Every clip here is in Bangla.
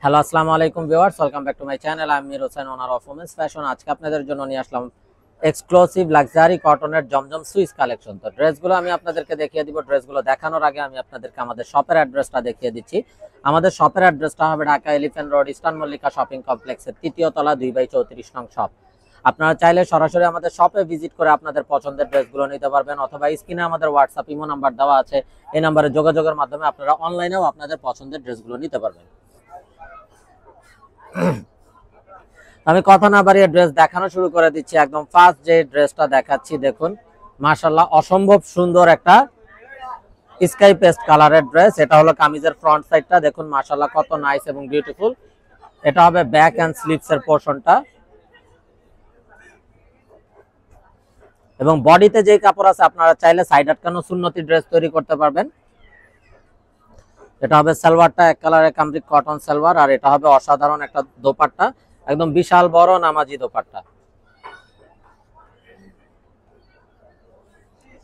হ্যালো, আসসালামু আলাইকুম viewers, welcome back to my channel. আমি Mir Hossain, owner of women's fashion. আজকে আপনাদের জন্য নিয়ে আসলাম এক্সক্লুসিভ লাক্সারি কটনের জমজম সুইস কালেকশন। তো ড্রেসগুলো আমি আপনাদেরকে দেখিয়ে দিব। ড্রেসগুলো দেখানোর আগে আমি আপনাদেরকে আমাদের শপের অ্যাড্রেসটা দেখিয়ে দিচ্ছি। আমাদের শপের অ্যাড্রেসটা হবে Dhaka elephant road, eastern Mallika shopping কমপ্লেক্সের ৩য় তলা ২/34 নং শপ। আপনারা চাইলে সরাসরি আমাদের শপে ভিজিট করে আপনাদের পছন্দের ড্রেসগুলো নিতে পারবেন, অথবা স্ক্রিনে আমাদের হোয়াটসঅ্যাপ ইমো নাম্বার দেওয়া আছে। এই নাম্বারে যোগাযোগের মাধ্যমে আপনারা অনলাইনেও আপনাদের পছন্দের ড্রেসগুলো নিতে পারবেন। আমি কথা না বাড়িয়ে ড্রেস দেখানো শুরু করে দিচ্ছি। একদম ফার্স্ট যে ড্রেসটা দেখাচ্ছি, দেখুন মাশাআল্লাহ অসম্ভব সুন্দর একটা স্কাই পেস্ট কালারের ড্রেস। এটা হলো কামিজের ফ্রন্ট সাইডটা, দেখুন মাশাআল্লাহ কত নাইস এবং বিউটিফুল। এটা হবে ব্যাক এন্ড স্লিভস এর পোরশনটা, এবং বডিতে যে কাপড় আছে আপনারা চাইলে সাইড আটকানো সুন্নতি ড্রেস তৈরি করতে পারবেন। এটা হবে সালোয়ারটা এক কালারের কামরিক কটন সালোয়ার, আর এটা হবে অসাধারণ একটা দোপাট্টা, একদম বিশাল বড় নামাজি দোপাট্টা।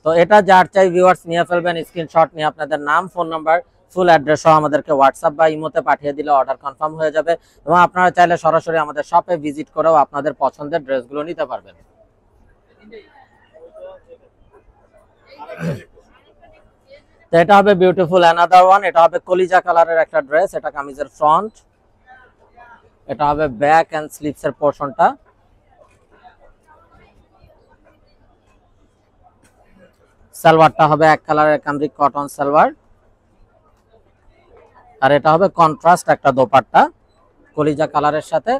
তো এটা যার চাই ভিউয়ার্স নিয়ে ফেলবেন, স্ক্রিনশট নিয়ে আপনাদের নাম, ফোন নাম্বার, ফুল অ্যাড্রেস সহ আমাদেরকে হোয়াটসঅ্যাপ বা ইমোতে পাঠিয়ে দিলে অর্ডার কনফার্ম হয়ে যাবে, এবং আপনারা চাইলে সরাসরি আমাদের শপে ভিজিট করেও আপনাদের পছন্দের ড্রেসগুলো নিতে পারবেন। তো এটা হবে বিউটিফুল অ্যানাদার ওয়ান। এটা হবে কলিজা কালারের একটা ড্রেস। এটা কামিজের ফ্রন্ট, এটা হবে ব্যাক এন্ড স্লিভস এর পোরশনটা। সালোয়ারটা হবে এক কালারের কামরিক কটন সালোয়ার, আর এটা হবে কন্ট্রাস্ট একটা দোপাট্টা, কলিজা কালারের সাথে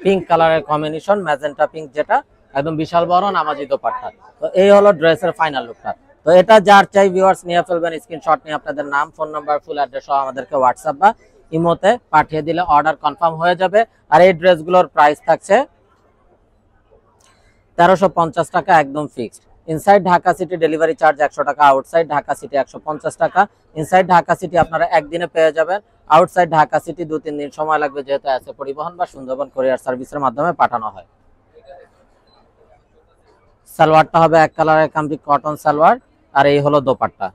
পিঙ্ক কালারের কম্বিনেশন, ম্যাজেন্টা পিঙ্ক, যেটা একদম বিশাল বড় নামাজি দোপাট্টা। তো এই হলো ড্রেসের ফাইনাল লুকটা। তো এটা যার চাই ভিউয়ার্স নিয়ে ফেলবেন, স্ক্রিনশট নিয়ে আপনাদের নাম, ফোন নাম্বার, ফুল অ্যাড্রেস সহ আমাদেরকে হোয়াটসঅ্যাপ বা ইমোতে পাঠিয়ে দিলে অর্ডার কনফার্ম হয়ে যাবে। আর এই ড্রেসগুলোর প্রাইস থাকছে 1350 টাকা, একদম fixed. Inside Dhaka city delivery charge 100 টাকা, আউটসাইড ঢাকা সিটি 150 টাকা। ইনসাইড ঢাকা সিটি আপনারা একদিনে পেয়ে যাবেন, আউটসাইড ঢাকা সিটি 2-3 দিন সময় লাগবে, যেহেতু আছে পরিবহন বা সুন্দরবন কুরিয়ার সার্ভিসের মাধ্যমে পাঠানো হয়। সালোয়ারটা হবে এক কালারের কামরিক কটন সালোয়ার, আর এই হলো দোপাট্টা।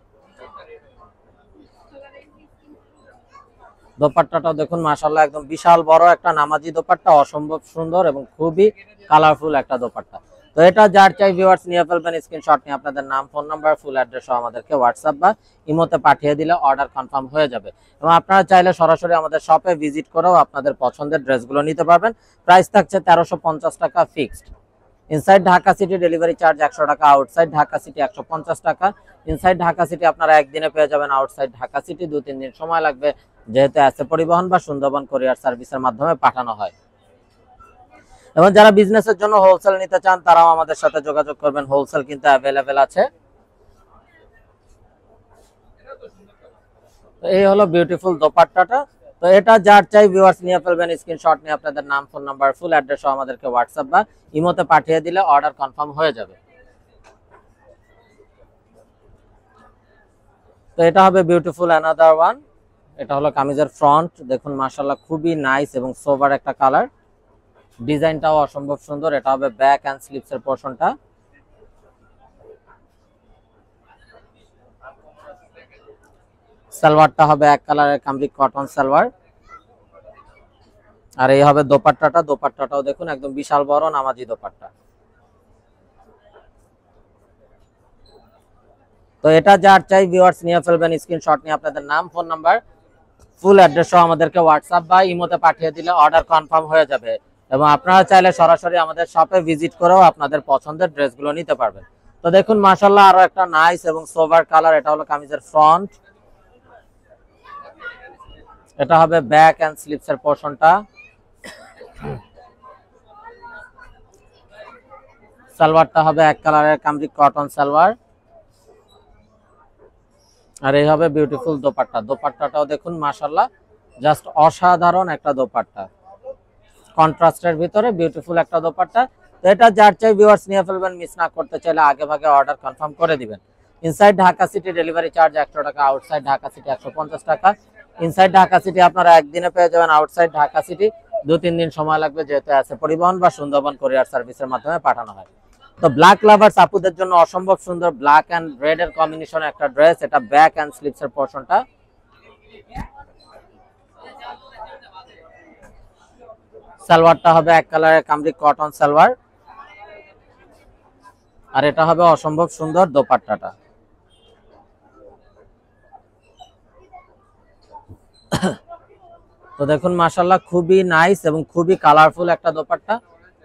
দোপাট্টাটাও দেখুন মাশাআল্লাহ একদম বিশাল বড় একটা নামাজি দোপাট্টা, অসম্ভব সুন্দর এবং খুবই কালারফুল একটা দোপাট্টা। তো এটা যার চাই ভিউয়ার্স নিয়ে ফেলবেন, স্ক্রিনশট নিয়ে আপনাদের নাম, ফোন নাম্বার, ফুল অ্যাড্রেস সহ আমাদেরকে হোয়াটসঅ্যাপ বা ইমোতে পাঠিয়ে দিলে অর্ডার কনফার্ম হয়ে যাবে, এবং আপনারা চাইলে সরাসরি আমাদের শপে ভিজিট করেও আপনাদের পছন্দের ড্রেসগুলো নিতে পারবেন। প্রাইস থাকছে 1350 টাকা fixed. Inside Dhaka city delivery charge 100 টাকা, আউটসাইড ঢাকা সিটি 150 টাকা। ইনসাইড ঢাকা সিটি আপনারা একদিনে পেয়ে যাবেন, আউটসাইড ঢাকা সিটি 2-3 দিন সময় লাগবে, যেহেতু আছে পরিবহন বা সুন্দরবন কুরিয়ার সার্ভিসের মাধ্যমে পাঠানো হয়। এবং যারা বিজনেসের জন্য হোলসেল নিতে চান তারাও আমাদের সাথে যোগাযোগ করবেন, হোলসেল কিন্তু অ্যাভেলেবেল আছে। তো এই হলো বিউটিফুল দোপাট্টাটা। তো এটা যার চাই ভিউয়ার্স নিয়ে ফেলবেন, স্ক্রিনশট নিয়ে আপনাদের নাম, ফোন নাম্বার, ফুল অ্যাড্রেস সহ আমাদেরকে হোয়াটসঅ্যাপ বা ইমোতে পাঠিয়ে দিলে অর্ডার কনফার্ম হয়ে যাবে। তো এটা হবে বিউটিফুল অ্যানাদার ওয়ান। এটা হলো কামিজের ফ্রন্ট, দেখুন মাশাআল্লাহ খুবই নাইস এবং সোবার একটা কালার, ডিজাইনটাও অসম্ভব সুন্দর। এটা হবে ব্যাক এন্ড স্লিভস এর পোরশনটা। সালোয়ারটা হবে এক কালারের কামরিক কটন সালোয়ার, আর এই হবে দোপাট্টাটা। দোপাট্টাটাও দেখুন একদম বিশাল বড় নামাজি দোপাট্টা। তো এটা যার চাই ভিউয়ার্স নিয়ে ফেলবেন, স্ক্রিনশট নিয়ে আপনাদের নাম, ফোন নাম্বার, ফুল অ্যাড্রেস সহ আমাদেরকে হোয়াটসঅ্যাপ বা ইমোতে পাঠিয়ে দিলে অর্ডার কনফার্ম হয়ে যাবে, এবং আপনারা চাইলে সরাসরি আমাদের শপে ভিজিট করেও আপনাদের পছন্দের ড্রেসগুলো নিতে পারবেন। তো দেখুন মাশাআল্লাহ আরো একটা নাইস এবং সোবার কালার। এটা হলো কামিজের ফ্রন্ট, এটা হবে ব্যাক এন্ড স্লিভস এর পোরশনটা। সালোয়ারটা হবে এক কালারের কামরিক কটন সালোয়ার, আর এই হবে বিউটিফুল দোপাট্টা। দোপাট্টাটাও দেখুন মাশাআল্লাহ জাস্ট অসাধারণ একটা দোপাট্টা, কন্ট্রাস্টের ভিতরে বিউটিফুল একটা দোপাট্টা। তো এটা যার চাই ভিউয়ার্স নিয়ে ফেলবেন, মিস না করতে চাইলে আগে ভাগে অর্ডার কনফার্ম করে দিবেন। Inside Dhaka city delivery charge 100 টাকা, আউটসাইড ঢাকা সিটি 150 টাকা। ইনসাইড ঢাকা সিটি আপনারা একদিনে পেয়ে যাবেন, আউটসাইড ঢাকা সিটি 2-3 দিন সময় লাগবে, যেহেতু আছে পরিবহন বা সুন্দরবন কুরিয়ার সার্ভিসের মাধ্যমে পাঠানো হয়। তো ব্ল্যাক লাভার্স আপুদের জন্য অসম্ভব সুন্দর ব্ল্যাক এন্ড রেড এর কম্বিনেশন একটা ড্রেস। এটা ব্যাক এন্ড স্লিভস এর পোরশনটা। সালোয়ারটা হবে এক কালারের কামরি কটন সালোয়ার, আর এটা হবে অসম্ভব সুন্দর দোপাট্টাটা। তো দেখুন মাশাআল্লাহ খুবই নাইস এবং খুবই কালারফুল একটা দোপাট্টা।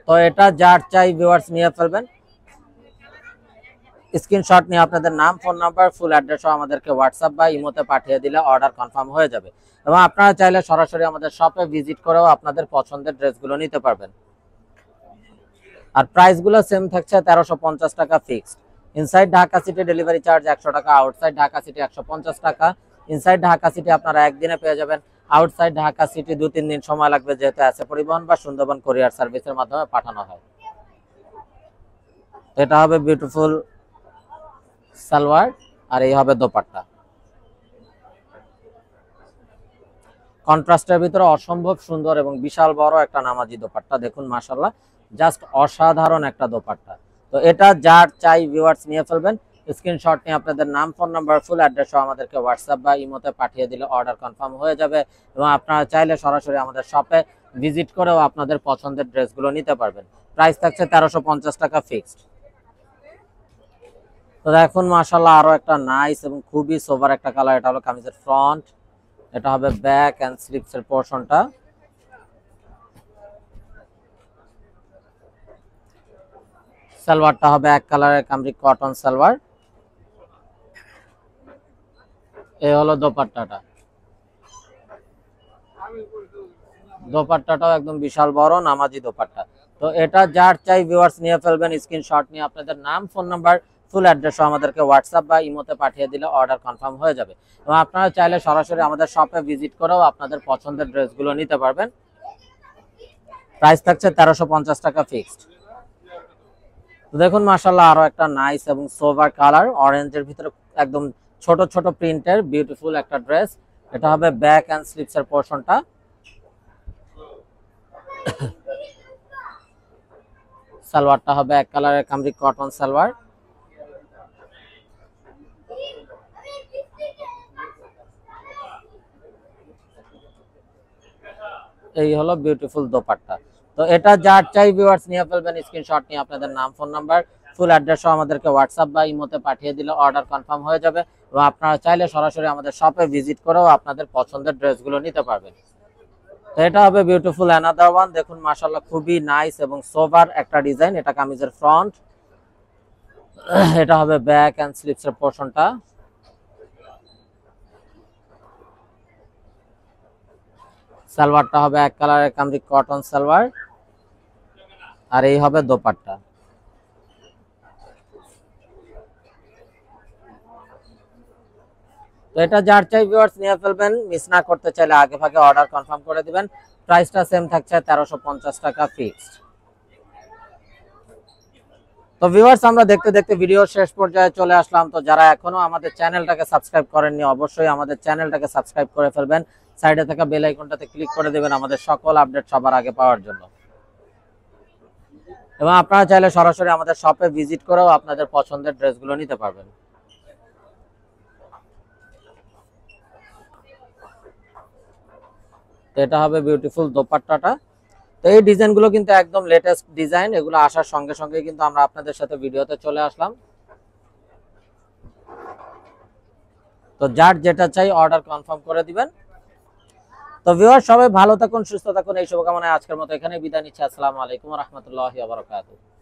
তো এটা যার চাই ভিউয়ার্স নিয়ে ফেলবেন, স্ক্রিনশট নিয়ে আপনাদের নাম, ফোন নাম্বার, ফুল অ্যাড্রেস সহ আমাদেরকে হোয়াটসঅ্যাপ বা ইমোতে পাঠিয়ে দিলে অর্ডার কনফার্ম হয়ে যাবে। এবং আপনারা চাইলে সরাসরি আমাদের শপে ভিজিট করেও আপনাদের পছন্দের ড্রেসগুলো নিতে পারবেন। আর প্রাইসগুলো সেম থাকছে 1350 টাকা fixed. Inside Dhaka city delivery charge 100 টাকা, আউটসাইড ঢাকা সিটি 150 টাকা। ইনসাইড ঢাকা সিটি আপনারা একদিনে পেয়ে যাবেন, আউটসাইড ঢাকা সিটি 2-3 দিন সময় লাগবে, যেহেতু আছে পরিবহন বা সুন্দরবন কুরিয়ার সার্ভিসের মাধ্যমে পাঠানো হয়। এটা হবে বিউটিফুল সালোয়ার, আর এই হবে দোপাট্টা। কন্ট্রাস্টের ভিতরে অসম্ভব সুন্দর এবং বিশাল বড় একটা নামাজি দোপাট্টা। দেখুন মাশাআল্লাহ জাস্ট অসাধারণ একটা দোপাট্টা। তো এটা যার চাই ভিউয়ার্স নিয়ে ফেলবেন, স্ক্রিনশট নিয়ে আপনাদের নাম, ফোন নাম্বার, ফুল অ্যাড্রেস সহ আমাদেরকে হোয়াটসঅ্যাপ বা ইমোতে পাঠিয়ে দিলে অর্ডার কনফার্ম হয়ে যাবে। এবং আপনারা চাইলে সরাসরি আমাদের শপে ভিজিট করেও আপনাদের পছন্দের ড্রেসগুলো নিতে পারবেন। প্রাইস থাকছে 1350 টাকা ফিক্সড। তো দেখুন মাশাআল্লাহ আরো একটা নাইস এবং খুবই সোভার একটা কালার। এটা হলো কামিজের ফ্রন্ট, এটা হবে ব্যাক এন্ড স্লিপস এর পোরশনটা। সালোয়ারটা হবে এক কালারের কামরি কটন সালোয়ার, এই হলো দোপাট্টাটা। দোপাট্টাটাও একদম বিশাল বড় নামাজি দোপাট্টা। তো এটা যার চাই ভিউয়ার্স নিয়ে ফেলবেন, স্ক্রিনশট নিয়ে আপনাদের নাম, ফোন নাম্বার, ফুল অ্যাড্রেস আমাদেরকে হোয়াটসঅ্যাপ বা ইমোতে পাঠিয়ে দিলে অর্ডার কনফার্ম হয়ে যাবে। এবং আপনারা চাইলে সরাসরি আমাদের শপে ভিজিট করেও আপনাদের পছন্দের ড্রেসগুলো নিতে পারবেন। প্রাইস থাকছে 1350 টাকা ফিক্সড। তো দেখুন মাশাআল্লাহ আরো একটা নাইস এবং সোভার কালার, অরেঞ্জের ভিতরে একদম ছোট ছোট প্রিন্টের বিউটিফুল একটা ড্রেস। এটা হবে ব্যাক এন্ড স্লিপস এর পোরশনটা। সালোয়ারটা হবে এক কালারের কামরি কটন সালোয়ার, এই হলো বিউটিফুল দোপাট্টা। তো এটা যার চাই ভিউয়ার্স নিয়ে ফেলবেন, স্ক্রিনশট নিয়ে আপনাদের নাম, ফোন নাম্বার, ফুল অ্যাড্রেস সহ আমাদেরকে হোয়াটসঅ্যাপ বা ইমোতে পাঠিয়ে দিলে অর্ডার কনফার্ম হয়ে যাবে। এবং আপনারা চাইলে সরাসরি আমাদের শপে ভিজিট করেও আপনাদের পছন্দের ড্রেসগুলো নিতে পারবেন। তো এটা হবে বিউটিফুল অ্যানাদার ওয়ান। দেখুন মাশাআল্লাহ খুবই নাইস এবং সোভার একটা ডিজাইন। এটা কামিজের ফ্রন্ট, এটা হবে ব্যাক এন্ড স্লিপস এর পোরশনটা। সালোয়ারটা হবে এক কালারের কামরি কটন সালোয়ার, আর এই হবে দোপাট্টা। তো এটা যার চাই ভিউয়ার্স নিয়ে ফেলবেন, মিস না করতে চাইলে আগে ভাগে অর্ডার কনফার্ম করে দিবেন। প্রাইসটা সেম থাকছে 1350 টাকা ফিক্সড। তো ভিউয়ার্স আমরা দেখতে দেখতে ভিডিও শেষ পর্যায়ে চলে আসলাম। তো যারা এখনো আমাদের চ্যানেলটাকে সাবস্ক্রাইব করেননি, অবশ্যই আমাদের চ্যানেলটাকে সাবস্ক্রাইব করে ফেলবেন। সাইডে থাকা বেল আইকনটাতে ক্লিক করে দেবেন আমাদের সকল আপডেট সবার আগে পাওয়ার জন্য। এবং আপনারা চাইলে সরাসরি আমাদের শপে ভিজিট করেও আপনাদের পছন্দের ড্রেসগুলো নিতে পারবেন। এটা হবে বিউটিফুল দোপাট্টাটা। তো এই ডিজাইনগুলো কিন্তু একদম লেটেস্ট ডিজাইন, এগুলো আসার সঙ্গে সঙ্গে কিন্তু আমরা আপনাদের সাথে ভিডিওতে চলে আসলাম। তো যার যেটা চাই অর্ডার কনফার্ম করে দিবেন। তো ভিউয়ার সবাই ভালো থাকুন, সুস্থ থাকুন, এই শুভকামনায় আজকের মতো এখানে বিদায় নিচ্ছি। আসসালামু আলাইকুম ওয়া রাহমাতুল্লাহি ওয়া বারাকাতুহু।